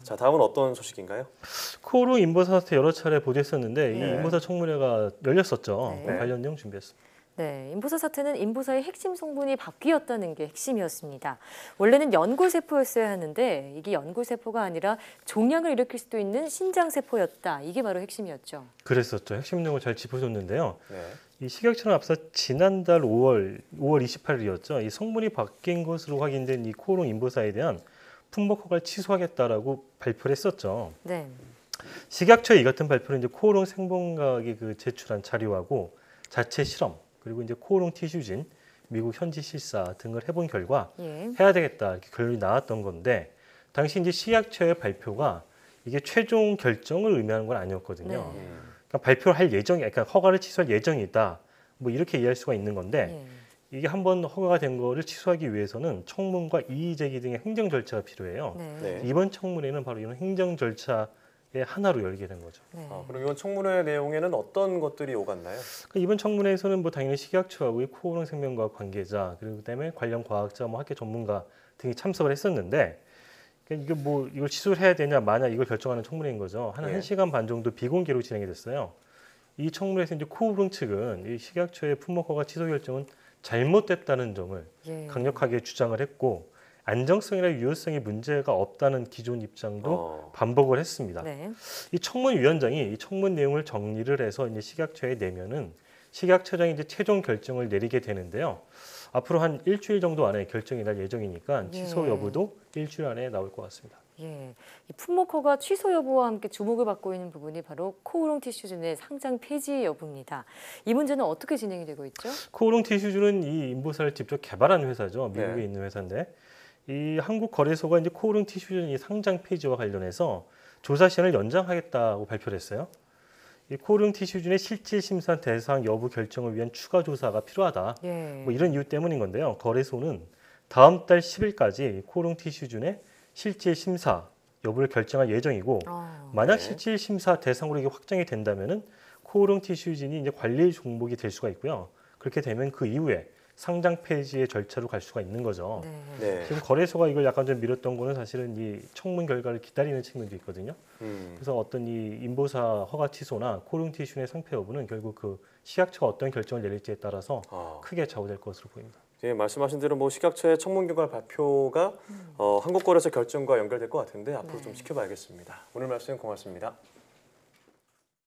자, 다음은 어떤 소식인가요? 코오롱 인보사 사태 여러 차례 보도했었는데 네. 이 인보사 청문회가 열렸었죠. 네. 관련 내용 준비했습니다. 네, 인보사 사태는 인보사의 핵심 성분이 바뀌었다는 게 핵심이었습니다. 원래는 연골세포였어야 하는데 이게 연골세포가 아니라 종양을 일으킬 수도 있는 신장세포였다. 이게 바로 핵심이었죠. 그랬었죠. 핵심 내용을 잘 짚어줬는데요. 네. 이 식약처는 앞서 지난달 5월 28일이었죠. 이 성분이 바뀐 것으로 확인된 이 코오롱 인보사에 대한 품목 허가를 취소하겠다라고 발표를 했었죠. 네. 식약처의 이 같은 발표는 이제 코오롱 생본학이 제출한 자료하고 자체 실험 그리고 이제 코오롱 티슈진 미국 현지 실사 등을 해본 결과 예. 해야 되겠다 이렇게 결론이 나왔던 건데 당시 이제 식약처의 발표가 이게 최종 결정을 의미하는 건 아니었거든요. 네. 그러니까 발표를 할 예정이, 그러니까 허가를 취소할 예정이다. 뭐 이렇게 이해할 수가 있는 건데 예. 이게 한번 허가가 된 거를 취소하기 위해서는 청문과 이의 제기 등의 행정 절차가 필요해요. 네. 네. 이번 청문회는 바로 이런 행정 절차의 하나로 열게 된 거죠. 네. 그럼 이번 청문회 내용에는 어떤 것들이 오갔나요? 그러니까 이번 청문회에서는 뭐 당연히 식약처하고 코오롱 생명과학 관계자 그리고 그다음에 관련 과학자, 뭐 학계 전문가 등이 참석을 했었는데 그러니까 이게 뭐 이걸 취소를 해야 되냐 마냐 이걸 결정하는 청문회인 거죠. 한 예. 1시간 반 정도 비공개로 진행이 됐어요. 이 청문회에서 이제 코오롱 측은 이 식약처의 품목 허가 취소 결정은 잘못됐다는 점을 예. 강력하게 주장을 했고 안정성이나 유효성에 문제가 없다는 기존 입장도 반복을 했습니다. 네. 이 청문위원장이 이 청문 내용을 정리를 해서 이제 식약처에 내면은 식약처장이 이제 최종 결정을 내리게 되는데요. 앞으로 한 일주일 정도 안에 결정이 날 예정이니까 취소 예. 여부도 일주일 안에 나올 것 같습니다. 예, 이 품목 허가 취소 여부와 함께 주목을 받고 있는 부분이 바로 코오롱 티슈진의 상장 폐지 여부입니다. 이 문제는 어떻게 진행이 되고 있죠? 코오롱 티슈즈는 이 인보사를 직접 개발한 회사죠. 미국에 네. 있는 회사인데 이 한국거래소가 이제 코오롱 티슈즈 이 상장 폐지와 관련해서 조사 시한을 연장하겠다고 발표를 했어요. 이 코오롱 티슈즈의 실질 심사 대상 여부 결정을 위한 추가 조사가 필요하다. 예. 뭐 이런 이유 때문인 건데요. 거래소는 다음 달 10일까지 코오롱 티슈준의 실질 심사 여부를 결정할 예정이고 만약 네. 실질 심사 대상으로 이게 확정이 된다면은 코오롱 티슈진이 이제 관리 종목이 될 수가 있고요. 그렇게 되면 그 이후에 상장 폐지의 절차로 갈 수가 있는 거죠. 네. 네. 지금 거래소가 이걸 약간 좀 미뤘던 거는 사실은 이 청문 결과를 기다리는 측면도 있거든요. 그래서 어떤 이 인보사 허가 취소나 코오롱 티슈의 상폐 여부는 결국 그 식약처가 어떤 결정을 내릴지에 따라서 크게 좌우될 것으로 보입니다. 예, 말씀하신 대로 뭐 식약처의 청문 결과 발표가 한국거래소 결정과 연결될 것 같은데 앞으로 네. 좀 지켜봐야겠습니다. 오늘 말씀 고맙습니다.